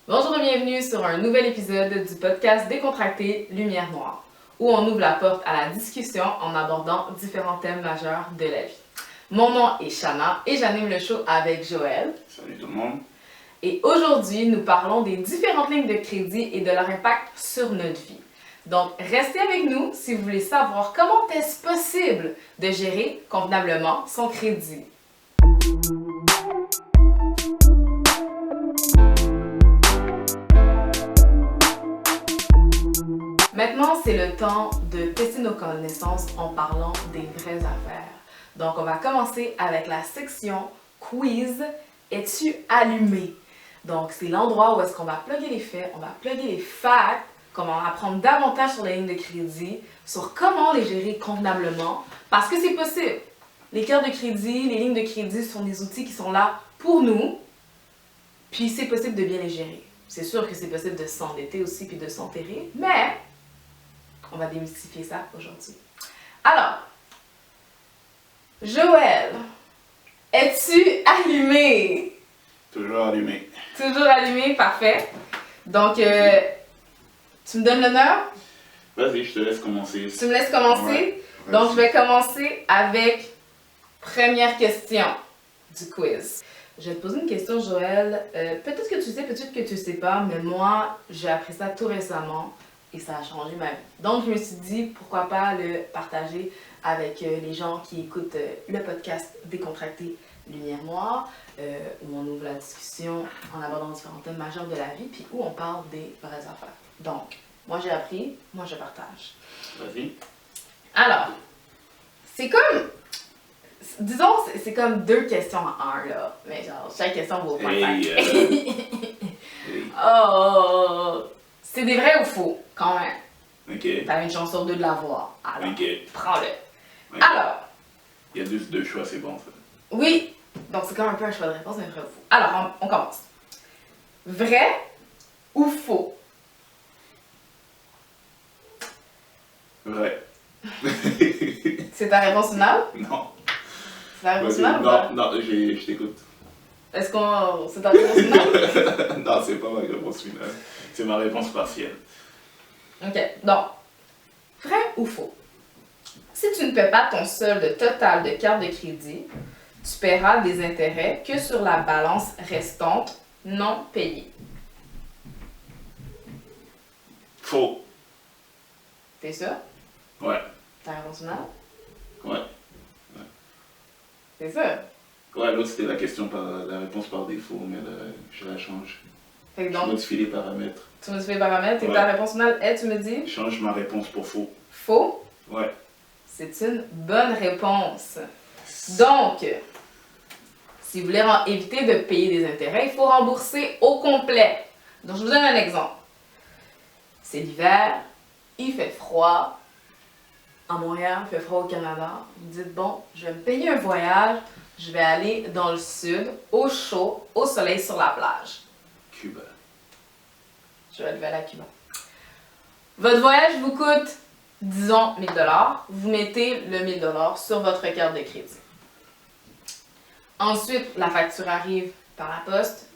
Bonjour et bienvenue sur un nouvel épisode du podcast Décontracté Lumière Noire, où on ouvre la porte à la discussion en abordant différents thèmes majeurs de la vie. Mon nom est Shana et j'anime le show avec Joël. Salut tout le monde. Et aujourd'hui, nous parlons des différentes lignes de crédit et de leur impact sur notre vie. Donc, restez avec nous si vous voulez savoir comment est-ce possible de gérer convenablement son crédit. Maintenant, c'est le temps de tester nos connaissances en parlant des vraies affaires. Donc, on va commencer avec la section quiz. Es-tu allumé? Donc, c'est l'endroit où est-ce qu'on va plugger les faits, on va plugger les facts, qu'on va apprendre davantage sur les lignes de crédit, sur comment les gérer convenablement, parce que c'est possible. Les cartes de crédit, les lignes de crédit sont des outils qui sont là pour nous, puis c'est possible de bien les gérer. C'est sûr que c'est possible de s'endetter aussi puis de s'enterrer, mais on va démystifier ça aujourd'hui. Alors, Joël, es-tu allumé? Toujours allumé. Toujours allumé, parfait. Donc, tu me donnes l'honneur? Vas-y, je te laisse commencer. Tu me laisses commencer? Ouais, Donc, je vais commencer avec première question du quiz. Je vais te poser une question, Joël. Peut-être que tu sais, peut-être que tu sais pas, mais moi, j'ai appris ça tout récemment et ça a changé ma vie. Donc, je me suis dit, pourquoi pas le partager avec les gens qui écoutent le podcast Décontracté Lumière Noire, où on ouvre la discussion en abordant différents thèmes majeurs de la vie, puis où on parle des vraies affaires. Donc, moi j'ai appris, moi je partage. Vas-y. Alors, c'est comme, disons, c'est comme deux questions en un, là. Mais genre, chaque question vaut 0.5. Hey. Oh! C'est des vrais ou faux, quand même. Ok. T'as une chance sur deux de l'avoir. Alors, Ok. prends-le. Ok. Alors, Il y a juste deux choix, c'est bon ça. oui, donc c'est comme un peu un choix de réponse, mais vrai ou faux. Alors, on commence. Vrai ou faux? Vrai. C'est ta réponse finale? Non. C'est ta réponse Vas-y. finale ou pas? Non, je t'écoute. Est-ce qu'on... C'est ta réponse finale? Non, c'est pas ma réponse finale. C'est ma réponse partielle. Ok, donc, vrai ou faux? Si tu ne paies pas ton solde total de carte de crédit, tu paieras des intérêts que sur la balance restante non payée. Faux. T'es sûr? Ouais. Ta réponse finale? Ouais. T'es sûr? Ouais, l'autre c'était la question par la réponse par défaut, mais là, je la change. Fait que Je donc, modifie les paramètres. tu me fais les paramètres et Ouais. ta réponse finale est, tu me dis? Je change ma réponse pour faux. Faux? Ouais. C'est une bonne réponse. Donc, si vous voulez éviter de payer des intérêts, il faut rembourser au complet. Donc, je vous donne un exemple. C'est l'hiver, il fait froid. À Montréal, il fait froid au Canada. Vous dites, bon, je vais me payer un voyage. Je vais aller dans le sud, au chaud, au soleil, sur la plage. Cuba. Je vais aller à Cuba. Votre voyage vous coûte, disons, 1000 $. Vous mettez le 1000 $ sur votre carte de crédit. Ensuite, la facture arrive par la poste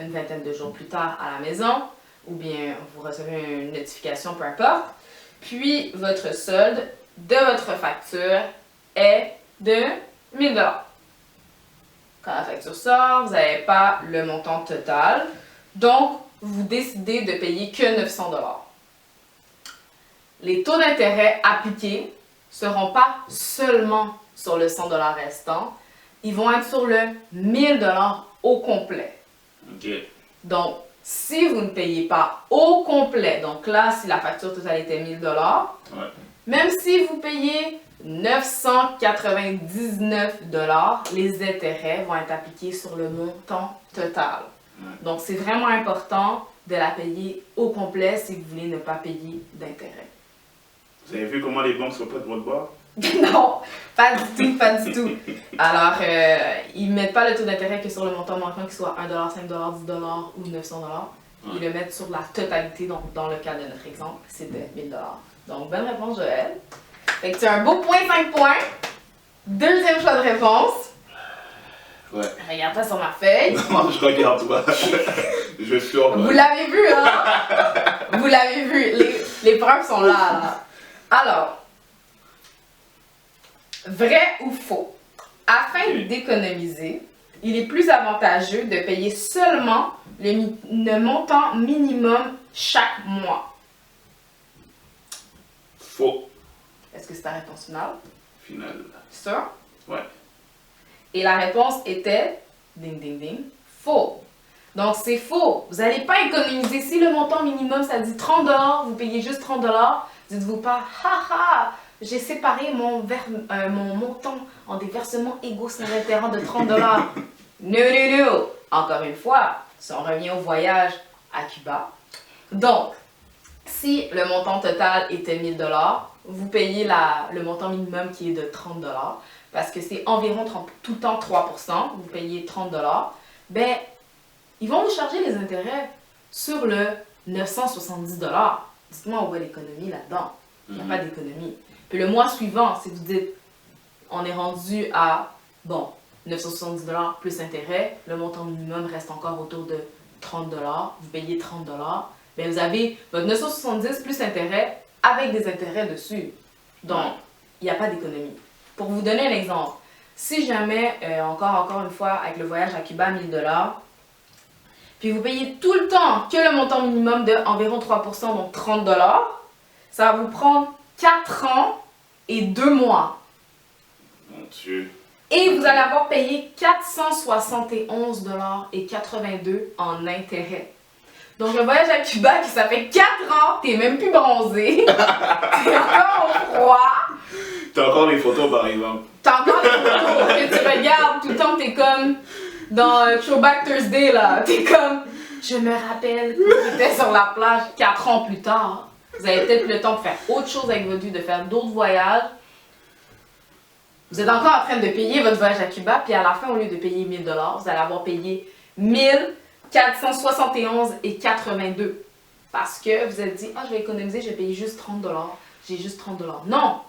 une vingtaine de jours plus tard à la maison, ou bien vous recevez une notification, peu importe. Puis, votre solde de votre facture est de 1000 $. Quand la facture sort, vous n'avez pas le montant total, donc vous décidez de payer que 900 $. Les taux d'intérêt appliqués ne seront pas seulement sur le 100 $ restant, ils vont être sur le 1000 $ au complet. Ok. Donc, si vous ne payez pas au complet, donc là, si la facture totale était 1000 $, Ouais. même si vous payez 999 $, les intérêts vont être appliqués sur le montant total. Ouais. Donc, c'est vraiment important de la payer au complet si vous voulez ne pas payer d'intérêts. Vous avez vu comment les banques sont pas de votre bord? Non, pas du tout, pas du tout. Alors, ils ne mettent pas le taux d'intérêt que sur le montant manquant, qu'il soit 1 $, 5 $, 10 $ ou 900 $. Ils le mettent sur la totalité, donc dans le cas de notre exemple, c'était 1000 $. Donc, bonne réponse, Joël. Fait que tu as un beau point 5 points. Deuxième choix de réponse. Ouais. Regarde ça sur ma feuille. Non, je regarde toi. Je survole. Vous l'avez vu, hein? Vous l'avez vu. Les preuves sont là. Alors, vrai ou faux? Afin d'économiser, il est plus avantageux de payer seulement le montant minimum chaque mois. Faux. Est-ce que c'est ta réponse finale? Final. Sûr? Ouais. Et la réponse était, ding ding ding, faux. Donc c'est faux. Vous n'allez pas économiser. Si le montant minimum, ça dit 30 $, vous payez juste 30 $, dites-vous pas, haha, j'ai séparé mon montant en des versements égaux sans intérêt de 30 $. No. Encore une fois, si on revient au voyage à Cuba. Donc, si le montant total était 1000 $, vous payez le montant minimum qui est de 30 $, parce que c'est environ tout le temps 3%, vous payez 30 $, ben, ils vont vous charger les intérêts sur le 970 $. Dites-moi où est l'économie là-dedans. Il n'y a pas d'économie. Puis le mois suivant, si vous dites, on est rendu à, 970 $ plus intérêt, le montant minimum reste encore autour de 30 $, vous payez 30 $, bien vous avez votre 970 plus intérêt avec des intérêts dessus. Donc, il n'y a pas d'économie. Pour vous donner un exemple, si jamais, encore une fois, avec le voyage à Cuba, 1000 $, puis vous payez tout le temps que le montant minimum de environ 3%, donc 30 $, ça va vous prendre 4 ans et 2 mois. Mon Dieu. Et vous allez avoir payé 471 $ et 82 en intérêt. Donc le voyage à Cuba, ça fait 4 ans, t'es même plus bronzé, t'es encore au froid. T'as encore les photos par exemple. T'as encore les photos que tu regardes tout le temps, t'es comme dans Throwback Thursday là, t'es comme, je me rappelle que j'étais sur la plage 4 ans plus tard. Vous avez peut-être le temps de faire autre chose avec votre vie, de faire d'autres voyages. Vous êtes encore en train de payer votre voyage à Cuba, puis à la fin, au lieu de payer 1000 $, vous allez avoir payé 1471 et 82. Parce que vous êtes dit, je vais économiser, je vais payer juste 30 $. J'ai juste 30 $. Non!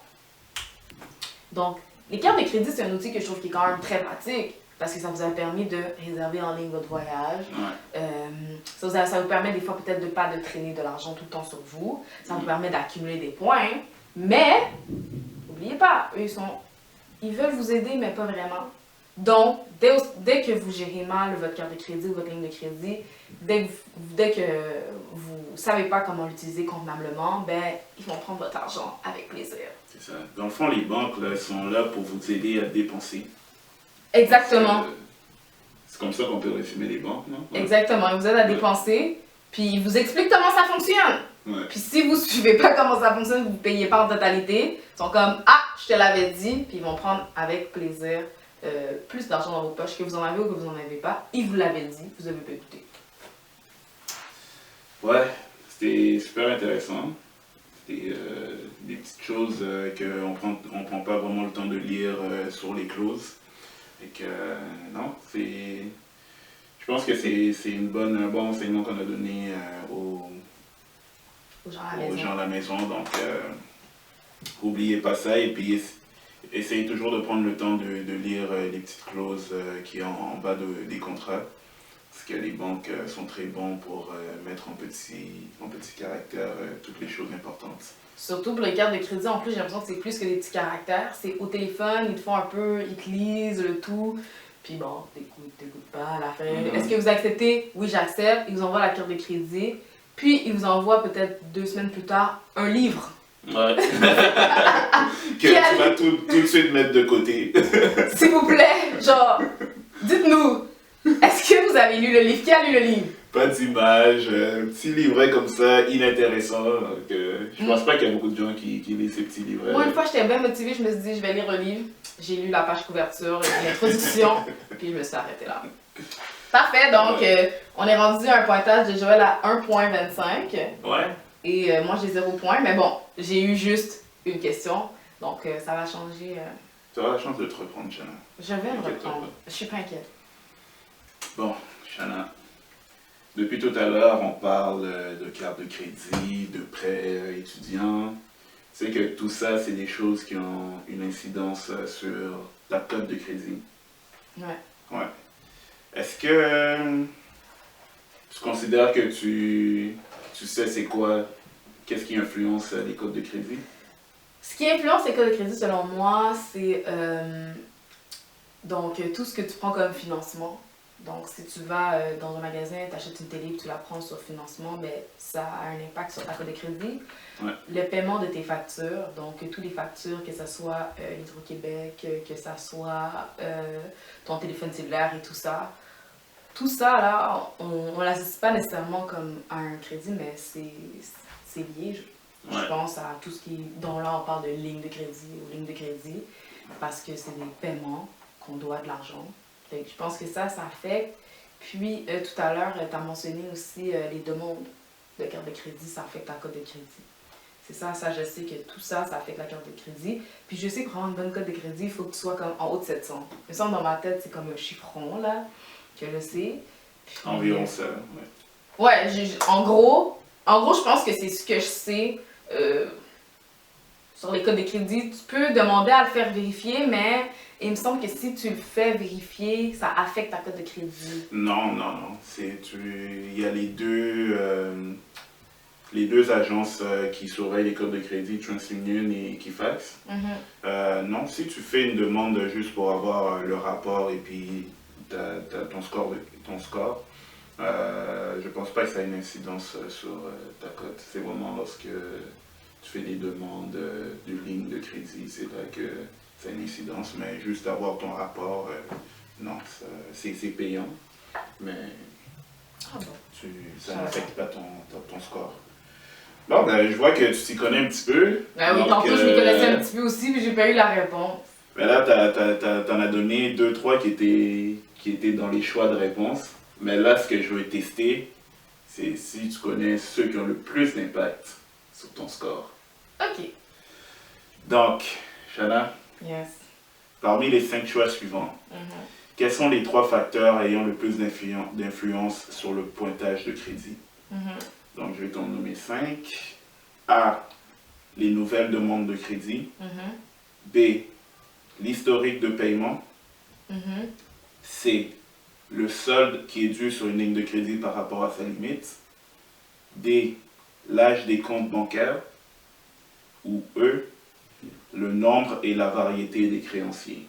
Donc, les cartes de crédit, c'est un outil que je trouve qui est quand même très pratique. Parce que ça vous a permis de réserver en ligne votre voyage. Ça vous permet des fois peut-être de pas de traîner de l'argent tout le temps sur vous. Ça vous permet d'accumuler des points. Mais, n'oubliez pas, eux, ils veulent vous aider, mais pas vraiment. Donc, dès que vous gérez mal votre carte de crédit ou votre ligne de crédit, dès que vous ne savez pas comment l'utiliser convenablement, ils vont prendre votre argent avec plaisir. C'est ça. Dans le fond, les banques là, sont là pour vous aider à dépenser. Exactement. C'est comme ça qu'on peut résumer les banques, non? Ouais. Exactement. Ils vous aident à dépenser, puis ils vous expliquent comment ça fonctionne. Ouais. Puis si vous ne suivez pas comment ça fonctionne, vous ne payez pas en totalité, ils sont comme je te l'avais dit, puis ils vont prendre avec plaisir plus d'argent dans vos poches, que vous en avez ou que vous n'en avez pas. Ils vous l'avaient dit, vous avez pas écouté. Ouais, c'était super intéressant. C'était des petites choses qu'on prend pas vraiment le temps de lire sur les clauses. Et que, non, je pense que c'est un bon enseignement qu'on a donné aux gens à la maison. Donc, n'oubliez pas ça et puis essayez toujours de prendre le temps de lire les petites clauses qui sont en bas des contrats. Parce que les banques sont très bons pour mettre en petit caractère toutes les choses importantes. Surtout pour les cartes de crédit, en plus, j'ai l'impression que c'est plus que des petits caractères. C'est au téléphone, ils te font un peu, ils te lisent le tout. Puis bon, t'écoutes pas à la fin. Est-ce que vous acceptez? Oui, j'accepte. Ils vous envoient la carte de crédit. Puis ils vous envoient peut-être 2 semaines plus tard un livre. Ouais. Que tu vas tout de suite mettre de côté. S'il vous plaît, genre, dites-nous, est-ce que vous avez lu le livre? Qui a lu le livre? Pas d'image, un petit livret comme ça, inintéressant. Je pense pas qu'il y a beaucoup de gens qui lisent ces petits livrets. Moi, une fois, j'étais bien motivée, je me suis dit, je vais lire le livre. J'ai lu la page couverture et l'introduction, puis je me suis arrêtée là. Parfait, donc on est rendu à un pointage de Joël à 1.25. Ouais. Et moi, j'ai 0 point, mais bon, j'ai eu juste une question, donc ça va changer. Tu auras la chance de te reprendre, Shana. Je vais me reprendre, je suis pas inquiète. Bon, Shana. Depuis tout à l'heure, on parle de carte de crédit, de prêts étudiants. Tu sais que tout ça, c'est des choses qui ont une incidence sur ta cote de crédit. Ouais. Ouais. Est-ce que tu considères que tu sais c'est quoi, qu'est-ce qui influence les codes de crédit? Ce qui influence les codes de crédit, selon moi, c'est donc tout ce que tu prends comme financement. Donc, si tu vas dans un magasin, tu achètes une télé et tu la prends sur financement, ben, ça a un impact sur ta cote de crédit. Ouais. Le paiement de tes factures, donc toutes les factures, que ce soit Hydro-Québec, que ce soit ton téléphone cellulaire et tout ça. Tout ça, là, on ne l'associe pas nécessairement comme à un crédit, mais c'est lié. Je pense à tout ce qui est, dont là on parle de ligne de crédit ou ligne de crédit, parce que c'est des paiements qu'on doit de l'argent. Fait que je pense que ça affecte. Puis tout à l'heure, tu as mentionné aussi les demandes de carte de crédit, ça affecte ta cote de crédit. C'est ça, je sais que tout ça affecte la carte de crédit. Puis je sais que pour avoir une bonne cote de crédit, il faut que tu sois comme en haut de 700. Il me semble dans ma tête, c'est comme un chiffron là, que je sais. Puis, Environ ça, ouais. Ouais, en gros, je pense que c'est ce que je sais. Sur les codes de crédit, tu peux demander à le faire vérifier, mais il me semble que si tu le fais vérifier, ça affecte ta cote de crédit. Non. Il y a les deux agences qui surveillent les codes de crédit, TransUnion et Equifax. Non, si tu fais une demande juste pour avoir le rapport et puis ton score, je pense pas que ça ait une incidence sur ta cote. C'est vraiment lorsque tu fais des demandes de ligne de crédit, c'est là que ça a une incidence, mais juste avoir ton rapport, non, c'est payant, mais ça n'affecte pas ton score. Bon, ben, je vois que tu t'y connais un petit peu. Ben oui, tantôt je m'y connaissais un petit peu aussi, mais j'ai pas eu la réponse. Mais là, t'en as donné 2-3 qui étaient dans les choix de réponse. Mais là, ce que je veux tester, c'est si tu connais ceux qui ont le plus d'impact sur ton score. Ok. Donc, Shana, Yes. parmi les 5 choix suivants, quels sont les 3 facteurs ayant le plus d'influence sur le pointage de crédit? Donc, je vais t'en nommer 5. A. Les nouvelles demandes de crédit. B. L'historique de paiement. C. Le solde qui est dû sur une ligne de crédit par rapport à sa limite. D. L'âge des comptes bancaires. Ou E. Le nombre et la variété des créanciers.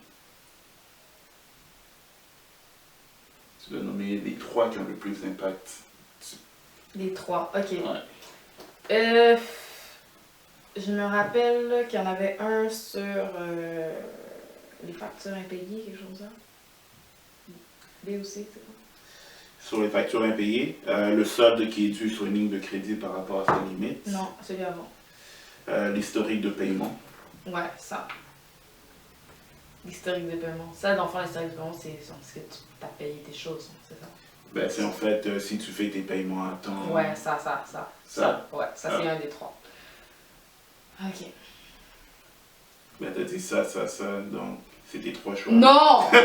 Tu dois nommer les 3 qui ont le plus d'impact. Les 3, ok. Ouais. Je me rappelle qu'il y en avait un sur les factures impayées, quelque chose comme ça. B aussi, c'est quoi? Sur les factures impayées, le solde qui est dû sur une ligne de crédit par rapport à sa limite. Non, celui avant. L'historique de paiement. Ouais, ça. L'historique de paiement. Ça, dans le fond, l'historique de paiement, c'est parce que tu as payé tes choses, c'est ça? Ben, c'est en fait si tu fais tes paiements à temps. Ouais, ça. Ouais, ça c'est un des 3. Ok. Ben, t'as dit ça, donc c'est tes 3 choix. Non! Hey!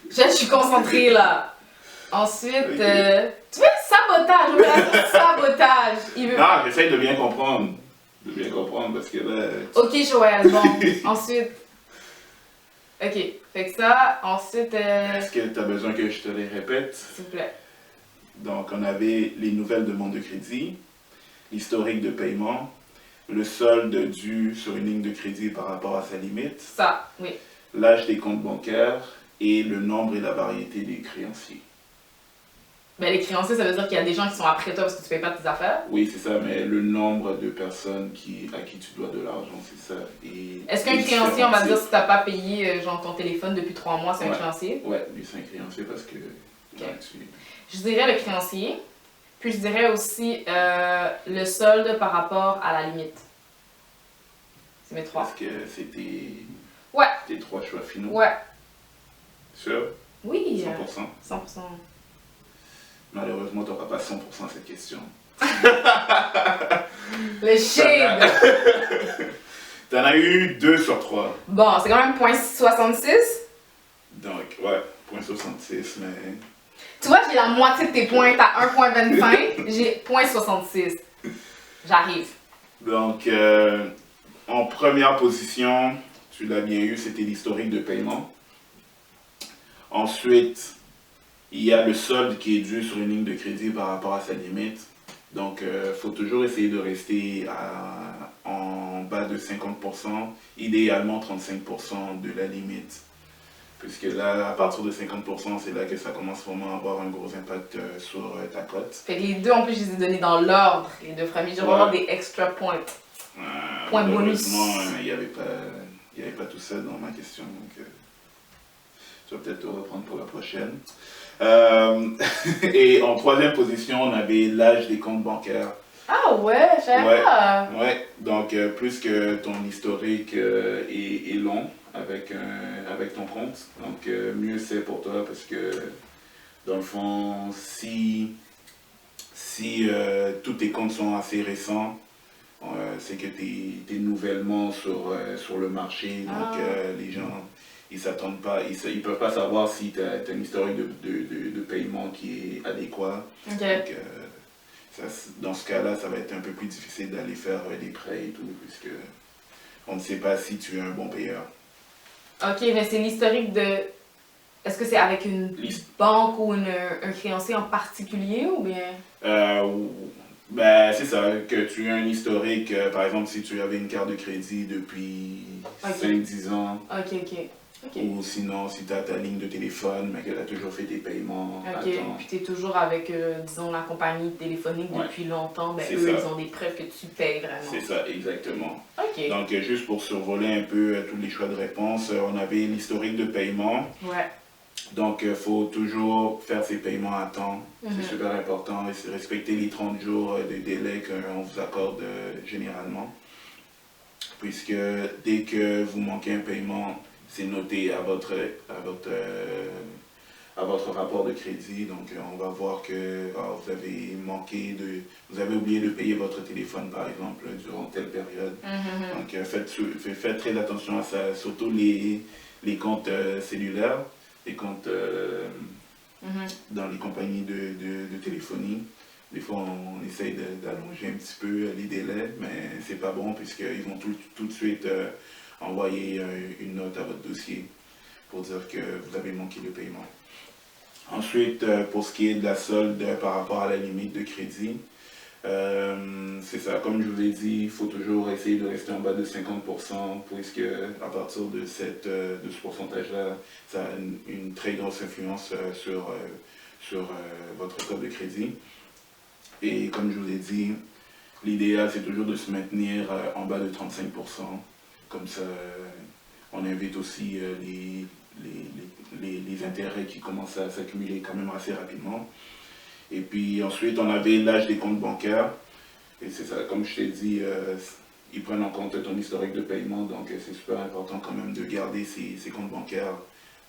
Je suis concentrée là. Ensuite, Okay. tu fais sabotage, opération sabotage. Non, j'essaie de bien comprendre. Parce que là. Ok, Joël, bon. Ensuite. Ok, fait que ça, ensuite. Est-ce que tu as besoin que je te les répète? S'il vous plaît. Donc, on avait les nouvelles demandes de crédit, l'historique de paiement, le solde dû sur une ligne de crédit par rapport à sa limite. Ça, oui. L'âge des comptes bancaires et le nombre et la variété des créanciers. Ben, les créanciers, ça veut dire qu'il y a des gens qui sont après toi parce que tu payes pas tes affaires. Oui, c'est ça, mais le nombre de personnes à qui tu dois de l'argent, c'est ça. Est-ce qu'un créancier, on va dire, si t'as pas payé genre ton téléphone depuis 3 mois, c'est un créancier? Ouais, lui, c'est un créancier parce que. Okay. Je dirais le créancier, puis je dirais aussi le solde par rapport à la limite. C'est mes 3. Est-ce que c'est tes 3 choix finaux? Ouais. Sûr? Oui. 100%? 100%. Malheureusement, tu n'auras pas 100% cette question. Le shade! T'en as eu 2 sur 3. Bon, c'est quand même 0.66. Donc, ouais, 0.66, mais... Tu vois, j'ai la moitié de tes points, t'as 1.25, j'ai 0.66. J'arrive. Donc, en première position, tu l'as bien eu, c'était l'historique de paiement. Ensuite, il y a le solde qui est dû sur une ligne de crédit par rapport à sa limite. Donc, il faut toujours essayer de rester en bas de 50%, idéalement 35% de la limite. Puisque là, à partir de 50%, c'est là que ça commence vraiment à avoir un gros impact sur ta cote. Fait que les deux, en plus, je les ai donnés dans l'ordre, les deux familles. Je vais avoir des extra points. Points bonus. Malheureusement, il n'y avait pas tout ça dans ma question. Donc, tu vas peut-être te reprendre pour la prochaine. Et en troisième position, on avait l'âge des comptes bancaires. Ah ouais, je savais pas. Ouais, donc plus que ton historique est long avec ton compte, donc mieux c'est pour toi parce que dans le fond, si tous tes comptes sont assez récents, c'est que tu es nouvellement sur le marché, donc les gens ils s'attendent pas, ils peuvent pas savoir si tu as un historique de paiement qui est adéquat. Okay. Donc, dans ce cas-là, ça va être un peu plus difficile d'aller faire des prêts et tout, puisque on ne sait pas si tu es un bon payeur. Ok, mais c'est l'historique de... Est-ce que c'est avec une banque ou un créancier en particulier ou bien... Ben, c'est ça, que tu as un historique, par exemple, si tu avais une carte de crédit depuis 5-10 ans. Ok. Ou sinon, si tu as ta ligne de téléphone, mais qu'elle a toujours fait tes paiements à temps. Puis tu es toujours avec, disons, la compagnie téléphonique depuis longtemps, ben eux, ils ont des preuves que tu payes vraiment. C'est ça, exactement. Ok. Donc, juste pour survoler un peu tous les choix de réponse, on avait l'historique de paiement. Ouais. Donc, il faut toujours faire ses paiements à temps. C'est super important. Et respecter les 30 jours de délai qu'on vous accorde généralement. Puisque dès que vous manquez un paiement, c'est noté à votre rapport de crédit. Donc, on va voir que vous avez oublié de payer votre téléphone, par exemple, durant telle période. Donc, faites très attention à ça, surtout les comptes cellulaires, les comptes dans les compagnies de téléphonie. Des fois, on essaye d'allonger un petit peu les délais, mais c'est pas bon puisqu'ils vont tout de suite envoyer une note à votre dossier pour dire que vous avez manqué le paiement. Ensuite, pour ce qui est de la solde par rapport à la limite de crédit, c'est ça, comme je vous ai dit, il faut toujours essayer de rester en bas de 50% puisque à partir de ce pourcentage-là, ça a une très grosse influence sur votre code de crédit. Et comme je vous ai dit, l'idéal c'est toujours de se maintenir en bas de 35%. Comme ça, on invite aussi les intérêts qui commencent à s'accumuler quand même assez rapidement. Et puis ensuite, on avait l'âge des comptes bancaires. Et c'est ça, comme je t'ai dit, ils prennent en compte ton historique de paiement. Donc c'est super important quand même de garder ces comptes bancaires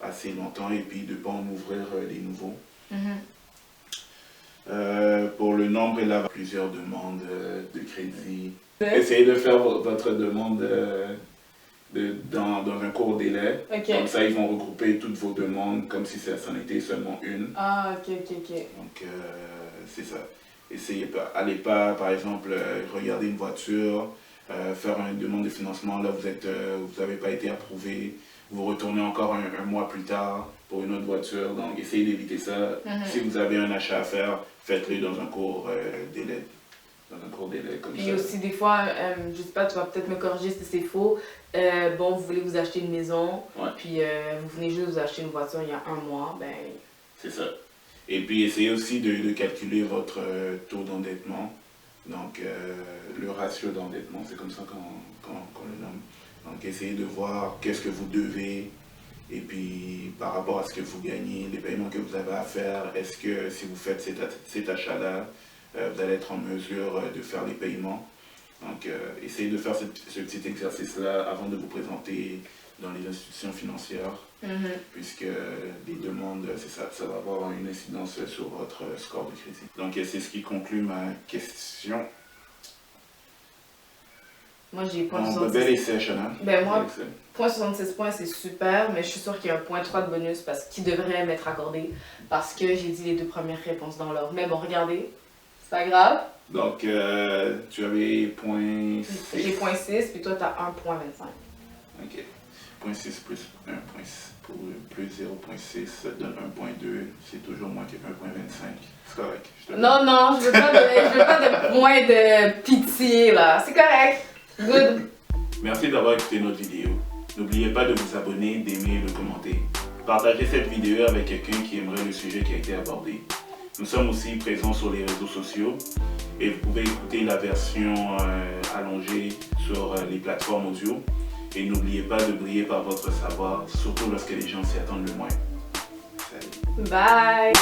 assez longtemps et puis de ne pas en ouvrir des nouveaux. Pour le nombre et la plusieurs demandes de crédit. Essayez de faire votre demande dans un court délai. Comme ça, ils vont regrouper toutes vos demandes comme si ça en était seulement une. Ah, ok. Donc, c'est ça. Essayez pas. Allez pas, par exemple, regarder une voiture, faire une demande de financement. Là, vous n'avez pas été approuvé. Vous retournez encore un mois plus tard pour une autre voiture. Donc, essayez d'éviter ça. Si vous avez un achat à faire, faites-le dans un court délai. Comme ça. Puis aussi, des fois, je sais pas, tu vas peut-être me corriger si c'est faux. Bon, vous voulez vous acheter une maison, puis vous venez juste vous acheter une voiture il y a un mois, ben... C'est ça. Et puis, essayez aussi de calculer votre taux d'endettement. Donc, le ratio d'endettement, c'est comme ça qu'on le nomme. Donc, essayez de voir qu'est-ce que vous devez, et puis par rapport à ce que vous gagnez, les paiements que vous avez à faire, est-ce que si vous faites cet achat-là, vous allez être en mesure de faire les paiements. Donc, essayez de faire ce petit exercice-là avant de vous présenter dans les institutions financières, puisque les demandes, c'est ça, ça va avoir une incidence sur votre score de crédit. Donc, c'est ce qui conclut ma question. Moi, j'ai point 76. Ben moi, point 76 points, c'est super, mais je suis sûre qu'il y a un point 3 de bonus qui devrait m'être accordé, parce que j'ai dit les deux premières réponses dans l'ordre. Mais bon, regardez, c'est pas grave. Donc, tu avais point 6. J'ai point 6, puis toi, t'as 1.25. Ok. 0.6 plus 1 plus 0.6, ça donne 1.2. C'est toujours moins que 1.25. C'est correct. Non, non, je veux pas de point de pitié, là. C'est correct. Good. Merci d'avoir écouté notre vidéo. N'oubliez pas de vous abonner, d'aimer et de commenter. Partagez cette vidéo avec quelqu'un qui aimerait le sujet qui a été abordé. Nous sommes aussi présents sur les réseaux sociaux et vous pouvez écouter la version allongée sur les plateformes audio. Et n'oubliez pas de briller par votre savoir, surtout lorsque les gens s'y attendent le moins. Salut. Bye.